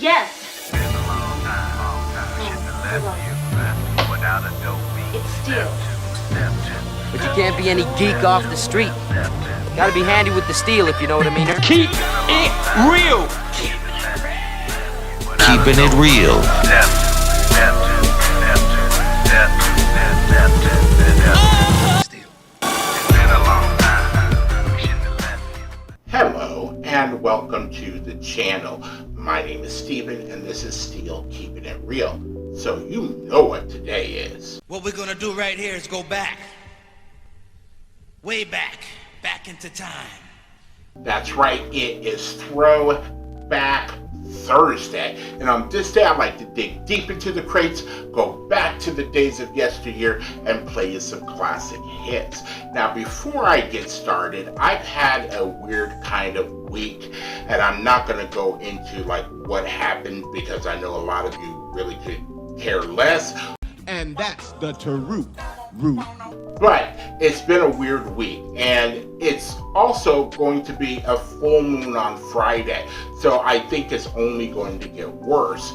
Yes. Been a long time. Shouldn't have left you without a dope beat. It's Steel. But you can't be any geek off the street. Gotta be handy with the steel, if you know what I mean. Keep it real. Keeping it real. Hello and welcome to the channel. My name is Steven and this is Steel Keeping It Real. So you know what today is. What we're gonna do right here is go back. Way back into time. That's right, it is Throwback Thursday. And on this day, I like to dig deep into the crates, go back to the days of yesteryear, and play you some classic hits. Now, before I get started, I've had a weird kind of week, and I'm not going to go into like what happened because I know a lot of you really could care less. And that's the root. But it's been a weird week, and it's also going to be a full moon on Friday, so I think it's only going to get worse.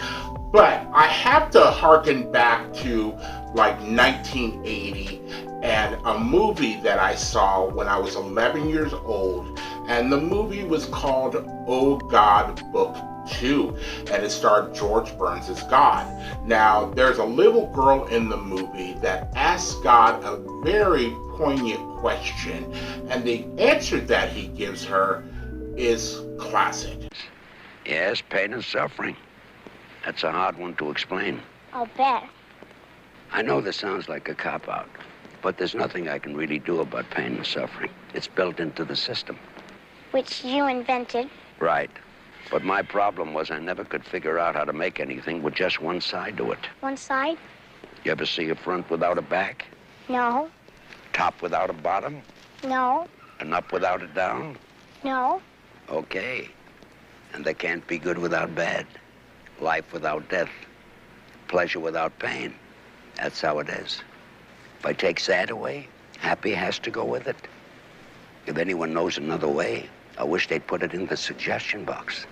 But I have to harken back to like 1980 and a movie that I saw when I was 11 years old, and the movie was called Oh God Book 2, and it starred George Burns as God. Now, there's a little girl in the movie that asks God a very poignant question, and the answer that he gives her is classic. Yes, pain and suffering. That's a hard one to explain. I'll bet. I know this sounds like a cop-out, but there's nothing I can really do about pain and suffering. It's built into the system. Which you invented. Right. But my problem was I never could figure out how to make anything with just one side to it. One side? You ever see a front without a back? No. Top without a bottom? No. An up without a down? No. Okay. And they can't be good without bad. Life without death. Pleasure without pain. That's how it is. If I take sad away, happy has to go with it. If anyone knows another way, I wish they'd put it in the suggestion box.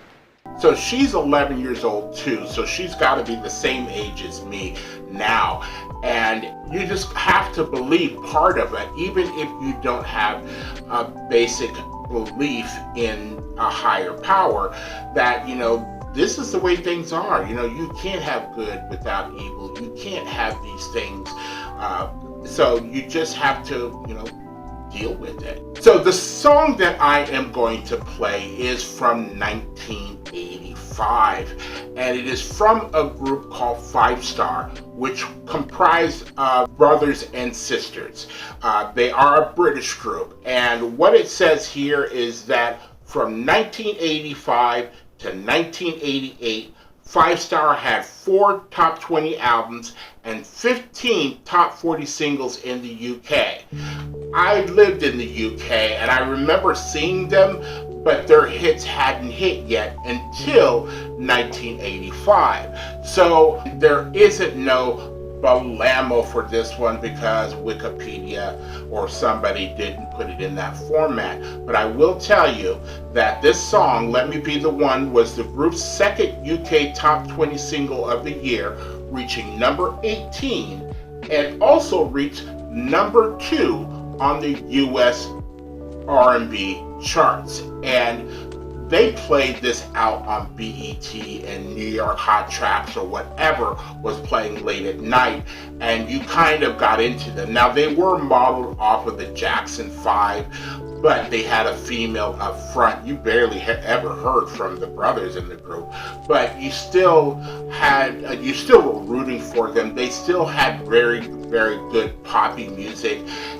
So she's 11 years old too, so she's got to be the same age as me now. And you just have to believe part of it, even if you don't have a basic belief in a higher power, that, you know, this is the way things are. You know, you can't have good without evil. You can't have these things. So you just have to, you know, deal with it. So the song that I am going to play is from 1985, and it is from a group called Five Star, which comprised brothers and sisters. They are a British group, and what it says here is that from 1985 to 1988, Five Star had 4 top 20 albums and 15 top 40 singles in the UK. I lived in the UK and I remember seeing them, but their hits hadn't hit yet until 1985. So there isn't no Balamo for this one because Wikipedia or somebody didn't put it in that format. But I will tell you that this song, Let Me Be the One, was the group's second UK top 20 single of the year, reaching number 18, and also reached number 2 on the US R&B charts. And they played this out on BET and New York Hot Tracks or whatever was playing late at night, and you kind of got into them. Now, they were modeled off of the Jackson 5, but they had a female up front. You barely ever heard from the brothers in the group, but you still had, you still were rooting for them. They still had very, very good poppy music.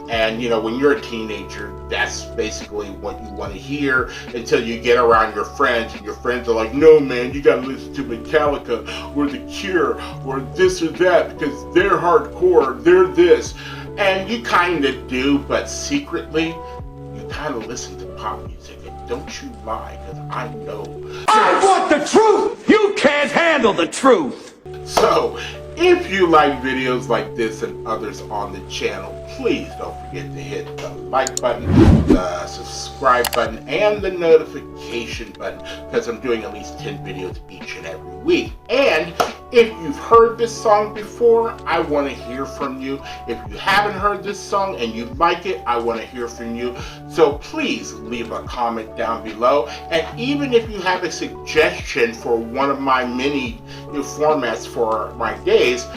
And, you know, when you're a teenager, that's basically what you want to hear until you get around your friends, and your friends are like, no, man, you got to listen to Metallica or The Cure or this or that because they're hardcore, they're this. And you kind of do, but secretly, you kind of listen to pop music. And don't you lie, because I know. I want the truth. You can't handle the truth. So, if you like videos like this and others on the channel, please don't forget to hit the like button, the subscribe button, and the notification button, because I'm doing at least 10 videos each and every week. And if you've heard this song before, I want to hear from you. If you haven't heard this song and you like it, I want to hear from you. So please leave a comment down below. And even if you have a suggestion for one of my many new formats for my days,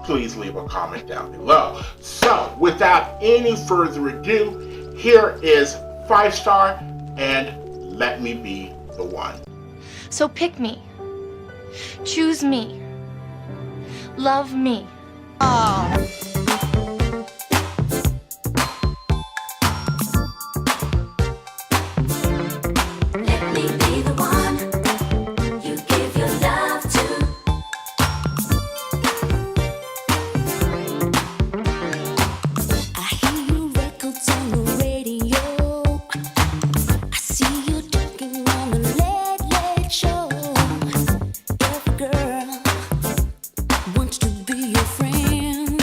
please leave a comment down below. So without any further ado, here is 5 Star and Let Me Be the One. So pick me. Choose me. Love me. Let me be the one you give your love to. I hear your records on the radio. I see you talking on the late, late show. Every girl wants to be your friend.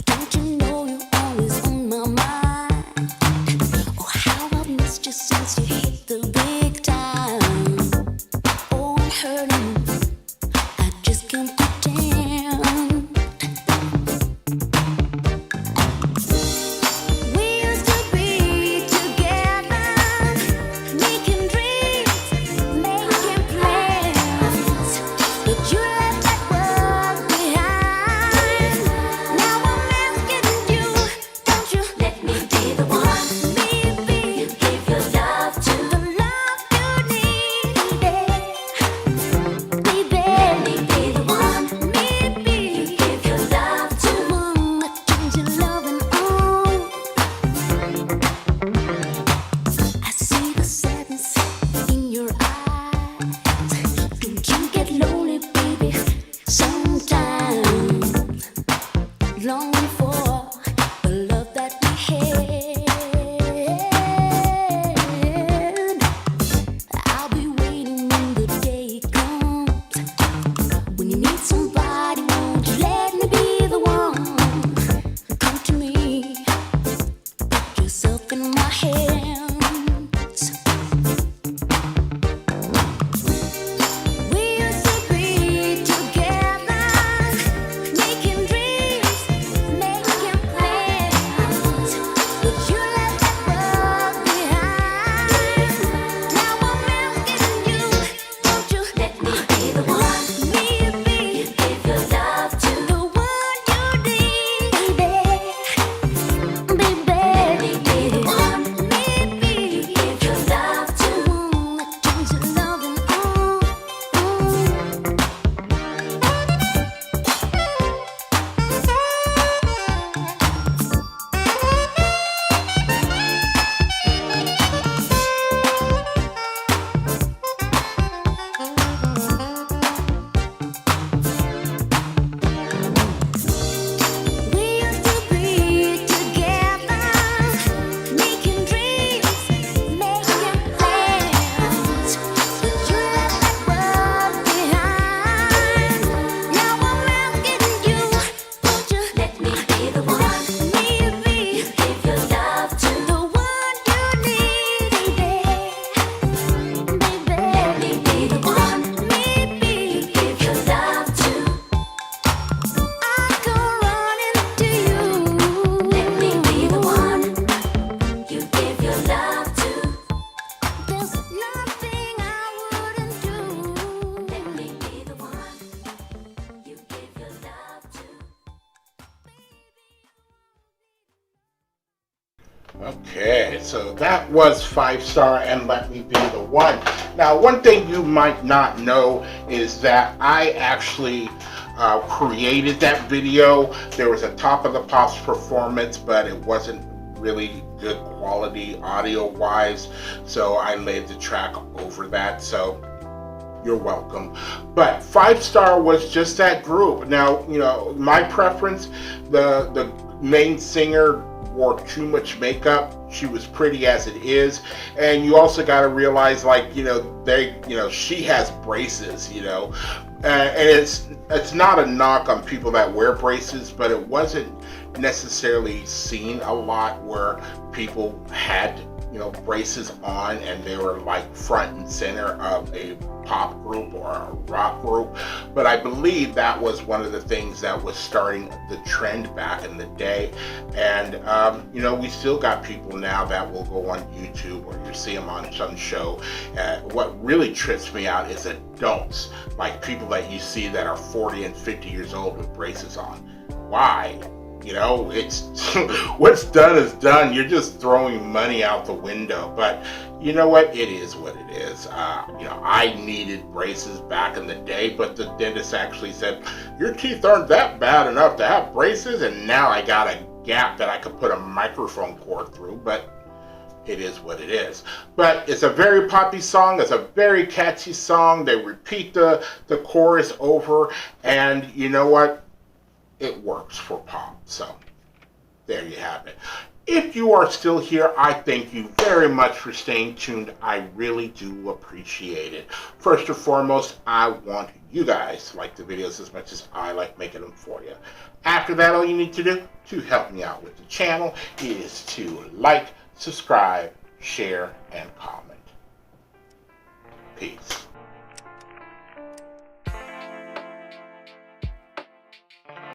Don't you know you're always on my mind? Oh, how I've missed you since you hit the big time. Oh, I'm hurting. I just can't pretend. We used to be together, making dreams, making plans. But you left that world behind. Now I'm asking you, don't you let me be the one? Maybe you give your love to the love you needed. Baby, let me be the one. Maybe you give your love to the one that turns your loving on. I see the sadness in your eyes. Don't you get lonely, baby? Sometimes longing for the love that we had. I'll be waiting when the day comes. When you need somebody, won't you let me be the one? Come to me, put yourself in my hands. We used to be together, making dreams, making plans. But you left that world behind. Now I'm asking you, don't you let me be the one? Maybe you give your love to the one you need, baby. Let me be the one. Maybe you give your love to the one that turns your loving on. We used to be together, making dreams, making plans. But you left that world behind. Now I'm asking you, won't you let me be the one? Maybe you give your love to the one you need, baby. Let me be the one. Maybe you give your love to. I go running to you. Let me be the one you give your love to. There's nothing I wouldn't do. Let me be the one you give your love to. Okay, so that was 5 Star and Let Me Be the One. Now, one thing you might not know is that I actually created that video. There was a Top of the Pops performance, but it wasn't really good quality audio-wise, so I laid the track over that. So you're welcome. But 5 Star was just that group. Now, you know, my preference, the main singer wore too much makeup. She was pretty as it is, and you also got to realize, like, you know, she has braces, you know, and it's not a knock on people that wear braces, but it wasn't necessarily seen a lot where people had braces on, and they were like front and center of a pop group or a rock group. But I believe that was one of the things that was starting the trend back in the day. And we still got people now that will go on YouTube or you see them on some show. What really trips me out is adults, like people that you see that are 40 and 50 years old with braces on. Why? It's what's done is done. You're just throwing money out the window. But you know what? It is what it is. I needed braces back in the day, but the dentist actually said, your teeth aren't that bad enough to have braces, and now I got a gap that I could put a microphone cord through, but it is what it is. But it's a very poppy song. It's a very catchy song. They repeat the chorus over, and you know what? It works for pop. So there you have it. If you are still here, I thank you very much for staying tuned. I really do appreciate it. First and foremost, I want you guys to like the videos as much as I like making them for you. After that, all you need to do to help me out with the channel is to like, subscribe, share, and comment. Peace.